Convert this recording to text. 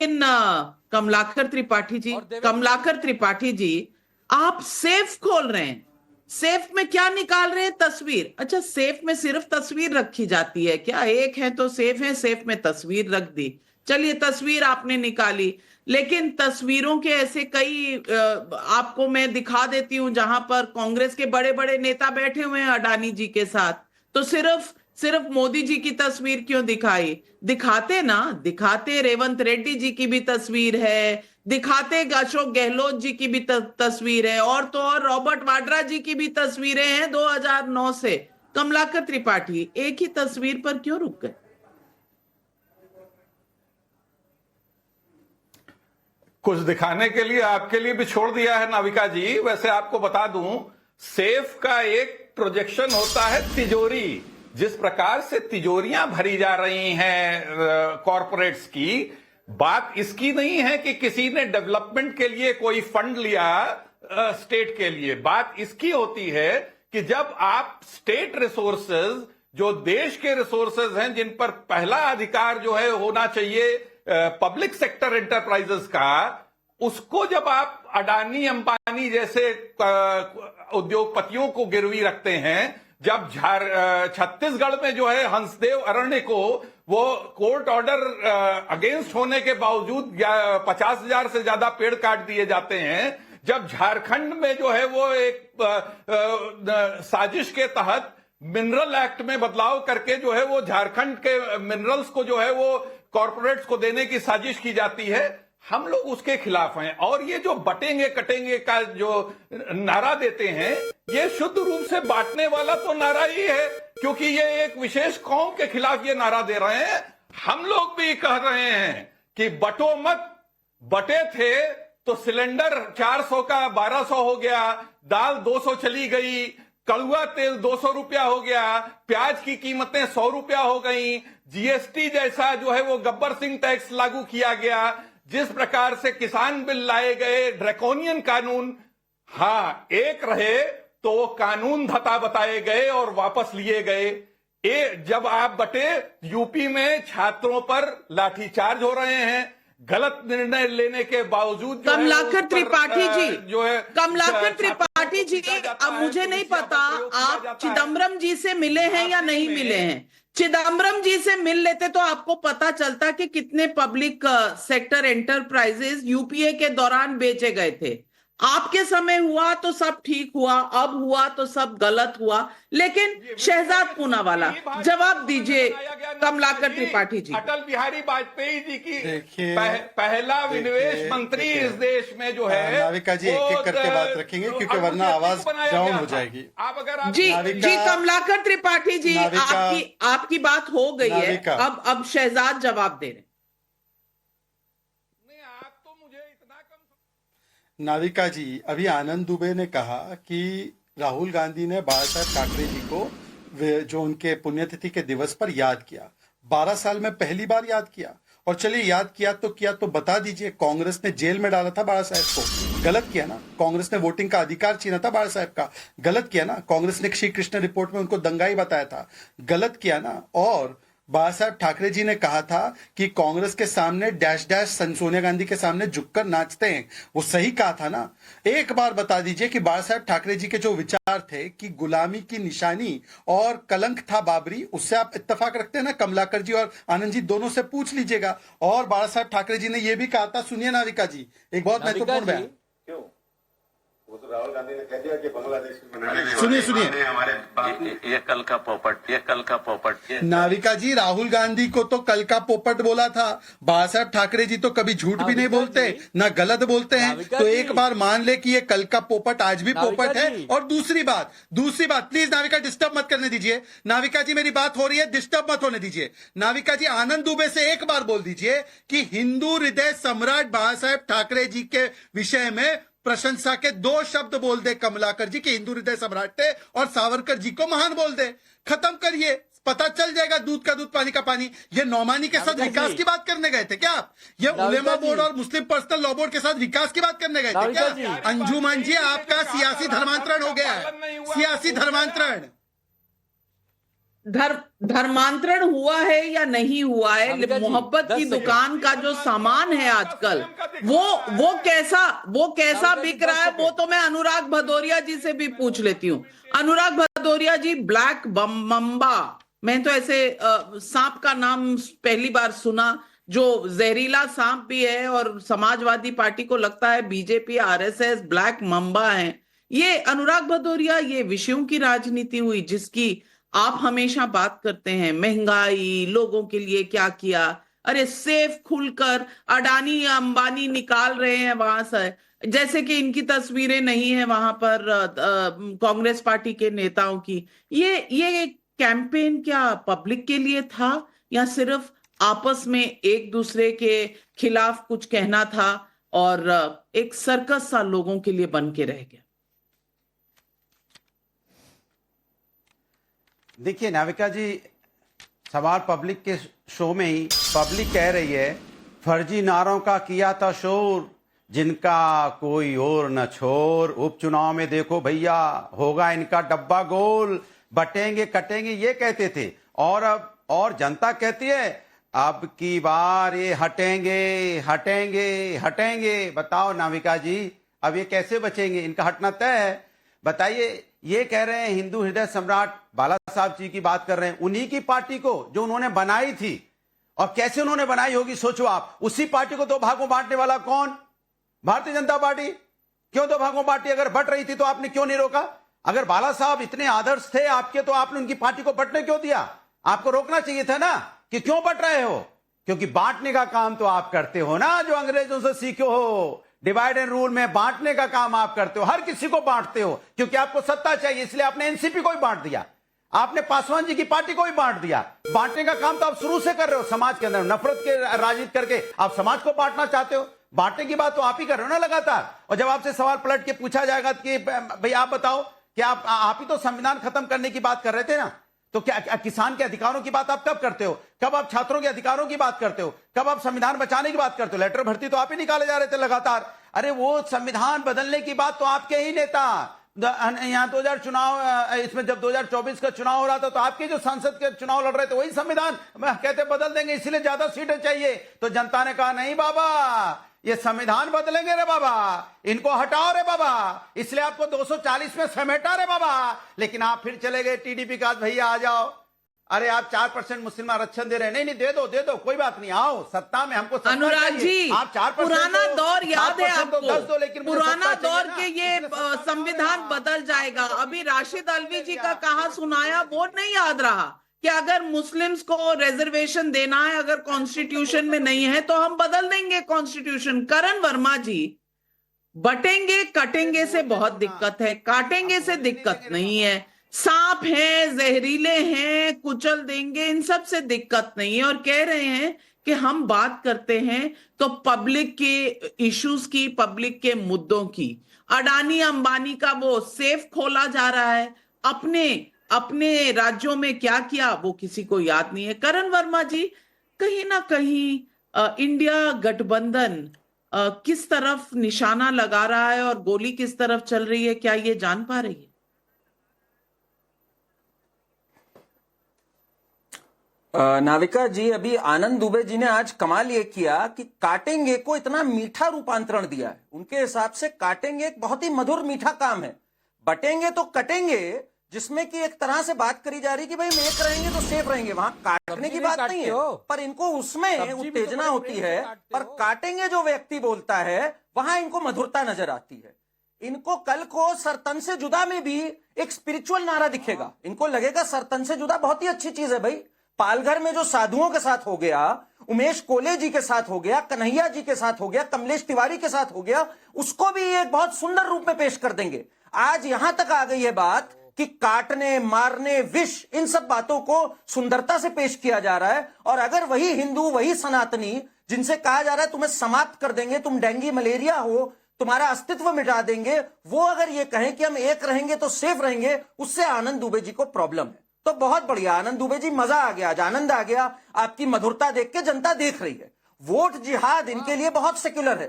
कमलाकर त्रिपाठी जी, आप सेफ खोल रहे हैं। सेफ में क्या निकाल रहे हैं? तस्वीर। अच्छा, सेफ में सिर्फ तस्वीर रखी जाती है क्या? एक है तो सेफ है, सेफ में तस्वीर रख दी। चलिए, तस्वीर आपने निकाली, लेकिन तस्वीरों के ऐसे कई आपको मैं दिखा देती हूं जहां पर कांग्रेस के बड़े बड़े नेता बैठे हुए हैं अडानी जी के साथ। तो सिर्फ सिर्फ मोदी जी की तस्वीर क्यों दिखाई? दिखाते ना, दिखाते रेवंत रेड्डी जी की भी तस्वीर है, दिखाते अशोक गहलोत जी की भी तस्वीर है, और तो और रॉबर्ट वाड्रा जी की भी तस्वीरें हैं 2009 से। कमलाकर त्रिपाठी एक ही तस्वीर पर क्यों रुक गए? कुछ दिखाने के लिए आपके लिए भी छोड़ दिया है नाविका जी। वैसे आपको बता दूं, सेफ का एक प्रोजेक्शन होता है तिजोरी। जिस प्रकार से तिजोरियां भरी जा रही हैं कॉरपोरेट्स की, बात इसकी नहीं है कि किसी ने डेवलपमेंट के लिए कोई फंड लिया स्टेट के लिए। बात इसकी होती है कि जब आप स्टेट रिसोर्सेज, जो देश के रिसोर्सेज हैं, जिन पर पहला अधिकार जो है होना चाहिए पब्लिक सेक्टर एंटरप्राइजेस का, उसको जब आप अडानी अंबानी जैसे उद्योगपतियों को गिरवी रखते हैं, जब छत्तीसगढ़ में जो है हंसदेव अरण्य को वो कोर्ट ऑर्डर अगेंस्ट होने के बावजूद 50,000 से ज्यादा पेड़ काट दिए जाते हैं, जब झारखंड में जो है वो एक साजिश के तहत मिनरल एक्ट में बदलाव करके जो है वो झारखंड के मिनरल्स को जो है वो कॉरपोरेट्स को देने की साजिश की जाती है, हम लोग उसके खिलाफ हैं। और ये जो बटेंगे कटेंगे का जो नारा देते हैं, ये शुद्ध रूप से बांटने वाला तो नारा ही है, क्योंकि ये एक विशेष कौम के खिलाफ ये नारा दे रहे हैं। हम लोग भी कह रहे हैं कि बटो मत। बटे थे तो सिलेंडर 400 का 1200 हो गया, दाल 200 चली गई, कड़ुआ तेल 200 रुपया हो गया, प्याज की कीमतें 100 रुपया हो गई, जीएसटी जैसा जो है वो गब्बर सिंह टैक्स लागू किया गया, जिस प्रकार से किसान बिल लाए गए, ड्रैकोनियन कानून, हाँ एक रहे तो वो कानून धता बताए गए और वापस लिए गए। जब आप बटे, यूपी में छात्रों पर लाठीचार्ज हो रहे हैं, गलत निर्णय लेने के बावजूद कमलाकर त्रिपाठी जी जो है, कमलाकर त्रिपाठी जी, अब मुझे नहीं पता आप चिदम्बरम जी से मिले हैं या नहीं मिले हैं। चिदम्बरम जी से मिल लेते तो आपको पता चलता कि कितने पब्लिक सेक्टर एंटरप्राइजेस यूपीए के दौरान बेचे गए थे। आपके समय हुआ तो सब ठीक हुआ, अब हुआ तो सब गलत हुआ। लेकिन शहजाद पूनावाला, जवाब दीजिए कमलाकर त्रिपाठी जी। अटल बिहारी वाजपेयी जी की पहला विनिवेश मंत्री इस देश में जो है, नाविका जी एक एक करके बात रखेंगे क्योंकि वरना आवाज डाउन हो जाएगी। आप अगर जी कमलाकर त्रिपाठी जी, आपकी बात हो गई है, अब शहजाद जवाब दे रहे। नाविका जी, अभी आनंद दुबे ने कहा कि राहुल गांधी ने बाला साहब ठाकरे जी को जो उनके पुण्यतिथि के दिवस पर याद किया, 12 साल में पहली बार याद किया। और चलिए याद किया तो बता दीजिए, कांग्रेस ने जेल में डाला था बाला साहब को, गलत किया ना। कांग्रेस ने वोटिंग का अधिकार छीना था बाला साहब का, गलत किया ना। कांग्रेस ने श्री कृष्ण रिपोर्ट में उनको दंगाई बताया था, गलत किया ना। और बाला साहब ठाकरे जी ने कहा था कि कांग्रेस के सामने डैश डैश सोनिया गांधी के सामने झुककर नाचते हैं, वो सही कहा था ना। एक बार बता दीजिए कि बाला साहब ठाकरे जी के जो विचार थे कि गुलामी की निशानी और कलंक था बाबरी, उससे आप इत्तेफाक रखते हैं ना। कमलाकर जी और आनंद जी दोनों से पूछ लीजिएगा। और बाला साहब ठाकरे जी ने यह भी कहा था, सुनिए नाविका जी, एक बहुत महत्वपूर्ण बयान। वो तो राहुल गांधी ने कह दिया कि बांग्लादेश में सुनिए हमारे ये कल का पोपट नाविका जी, राहुल गांधी को तो कल का पोपट बोला था। बाला साहब ठाकरे जी तो कभी झूठ भी नहीं बोलते ना गलत बोलते हैं। तो एक बार मान ले कि ये कल का पोपट आज भी पोपट है। और दूसरी बात प्लीज नाविका डिस्टर्ब मत करने दीजिए। नाविका जी मेरी बात हो रही है, डिस्टर्ब मत होने दीजिए। नाविका जी, आनंद दुबे से एक बार बोल दीजिए कि हिंदू हृदय सम्राट बाला साहब ठाकरे जी के विषय में प्रशंसा के 2 शब्द बोल दे कमलाकर जी के, हिंदू हृदय सम्राट थे, और सावरकर जी को महान बोल दे। खत्म करिए, पता चल जाएगा दूध का दूध पानी का पानी। ये नौमानी के साथ विकास की बात करने गए थे क्या आप? ये उलेमा बोर्ड और मुस्लिम पर्सनल लॉ बोर्ड के साथ विकास की बात करने गए थे क्या? अंजुमन जी, आपका सियासी धर्मांतरण हो गया है, सियासी धर्मांतरण। धर्मांतरण हुआ है या नहीं हुआ है, नाविका जी, मोहब्बत 10 की सेकंड। दुकान का जो सामान है आजकल, वो कैसा नाविका जी, बिक रहा है, 10 वो तो मैं अनुराग भदौरिया जी से भी पूछ लेती हूँ। अनुराग भदौरिया जी, ब्लैक मम्बा, मैं तो ऐसे सांप का नाम पहली बार सुना, जो जहरीला सांप भी है और समाजवादी पार्टी को लगता है बीजेपी आरएसएस ब्लैक मम्बा है। ये अनुराग भदौरिया, ये विषयों की राजनीति हुई जिसकी आप हमेशा बात करते हैं, महंगाई, लोगों के लिए क्या किया। अरे सेफ खुलकर अडानी अंबानी निकाल रहे हैं वहां से, जैसे कि इनकी तस्वीरें नहीं है वहां पर कांग्रेस पार्टी के नेताओं की। ये कैंपेन क्या पब्लिक के लिए था या सिर्फ आपस में एक दूसरे के खिलाफ कुछ कहना था और एक सर्कस सा लोगों के लिए बन के रह गया? देखिए नाविका जी, सवाल पब्लिक के शो में ही पब्लिक कह रही है फर्जी नारों का किया था शोर, जिनका कोई और न छोर। उपचुनाव में देखो भैया होगा इनका डब्बा गोल, बटेंगे कटेंगे ये कहते थे। और जनता कहती है अब की बार ये हटेंगे हटेंगे हटेंगे। बताओ नाविका जी, अब ये कैसे बचेंगे? इनका हटना तय है। बताइए, ये कह रहे हैं हिंदू हृदय सम्राट बाला साहब जी की बात कर रहे हैं, उन्हीं की पार्टी को जो उन्होंने बनाई थी। और कैसे उन्होंने बनाई होगी सोचो आप। उसी पार्टी को दो भागों बांटने वाला कौन? भारतीय जनता पार्टी। क्यों दो भागों बांटी? अगर बट रही थी तो आपने क्यों नहीं रोका? अगर बाला साहब इतने आदर्श थे आपके तो आपने उनकी पार्टी को बटने क्यों दिया? आपको रोकना चाहिए था ना कि क्यों बट रहे हो। क्योंकि बांटने का काम तो आप करते हो ना, जो अंग्रेजों से सीखे हो। डिवाइड एंड रूल में बांटने का काम आप करते हो, हर किसी को बांटते हो क्योंकि आपको सत्ता चाहिए। इसलिए आपने एनसीपी को ही बांट दिया, आपने पासवान जी की पार्टी को ही बांट दिया। बांटने का काम तो आप शुरू से कर रहे हो। समाज के अंदर नफरत के राजनीति करके आप समाज को बांटना चाहते हो। बांटने की बात तो आप ही कर रहे हो ना लगातार। और जब आपसे सवाल पलट के पूछा जाएगा कि भाई आप बताओ कि आप ही तो संविधान खत्म करने की बात कर रहे थे ना, तो क्या किसान के अधिकारों की बात आप कब करते हो? कब आप छात्रों के अधिकारों की बात करते हो? कब आप संविधान बचाने की बात करते हो? लेटर भर्ती तो आप ही निकाले जा रहे थे लगातार। अरे वो संविधान बदलने की बात तो आपके ही नेता, यहाँ 2000 चुनाव, इसमें जब 2024 का चुनाव हो रहा था तो आपके जो सांसद के चुनाव लड़ रहे थे वही संविधान कहते बदल देंगे, इसलिए ज्यादा सीटें चाहिए। तो जनता ने कहा नहीं बाबा, ये संविधान बदलेंगे रे बाबा, इनको हटाओ रे बाबा, इसलिए आपको 240 में समेटा रे बाबा। लेकिन आप फिर चले गए टीडीपी का, भैया आ जाओ, अरे आप 4% मुस्लिम आरक्षण दे रहे हैं, नहीं दे दो कोई बात नहीं, आओ सत्ता में, हमको सत्ता अनुराग जी, आप 4% पुराना दौर याद है आपको? 10 दो, लेकिन पुराना दौर के ये संविधान बदल जाएगा। अभी राशिद अल्वी जी का कहा सुनाया वो नहीं याद रहा कि अगर मुस्लिम्स को रिजर्वेशन देना है, अगर कॉन्स्टिट्यूशन में नहीं है तो हम बदल देंगे कॉन्स्टिट्यूशन। करण वर्मा जी, बटेंगे कटेंगे से बहुत दिक्कत है, काटेंगे से दिक्कत नहीं है। सांप हैं, जहरीले हैं, कुचल देंगे, इन सब से दिक्कत नहीं है। और कह रहे हैं कि हम बात करते हैं तो पब्लिक के इश्यूज की, पब्लिक के मुद्दों की। अडानी अंबानी का वो सेफ खोला जा रहा है, अपने राज्यों में क्या किया वो किसी को याद नहीं है। करण वर्मा जी, कहीं ना कहीं इंडिया गठबंधन किस तरफ निशाना लगा रहा है और गोली किस तरफ चल रही है, क्या ये जान पा रही है? नाविका जी, अभी आनंद दुबे जी ने आज कमाल ये किया कि काटेंगे को इतना मीठा रूपांतरण दिया है। उनके हिसाब से काटेंगे एक बहुत ही मधुर मीठा काम है, बटेंगे तो कटेंगे, जिसमें कि एक तरह से बात करी जा रही कि भाई हम एक रहेंगे तो सेफ रहेंगे, वहां काटने की बात नहीं है। पर इनको उसमें उत्तेजना होती है, पर काटेंगे जो व्यक्ति बोलता है वहां इनको मधुरता नजर आती है। इनको कल को सरतन से जुदा में भी एक स्पिरिचुअल नारा दिखेगा, इनको लगेगा सरतन से जुदा बहुत ही अच्छी चीज है। भाई पालघर में जो साधुओं के साथ हो गया, उमेश कोले जी के साथ हो गया, कन्हैया जी के साथ हो गया, कमलेश तिवारी के साथ हो गया, उसको भी एक बहुत सुंदर रूप में पेश कर देंगे। आज यहां तक आ गई है बात कि काटने, मारने, विष, इन सब बातों को सुंदरता से पेश किया जा रहा है। और अगर वही हिंदू, वही सनातनी जिनसे कहा जा रहा है तुम्हें समाप्त कर देंगे, तुम डेंगू मलेरिया हो, तुम्हारा अस्तित्व मिटा देंगे, वो अगर ये कहें कि हम एक रहेंगे तो सेफ रहेंगे, उससे आनंद दुबे जी को प्रॉब्लम है। तो बहुत बढ़िया आनंद दुबे जी, मजा आ गया, आज आनंद आ गया, आपकी मधुरता देख के जनता देख रही है। वोट जिहाद इनके लिए बहुत सेक्युलर है।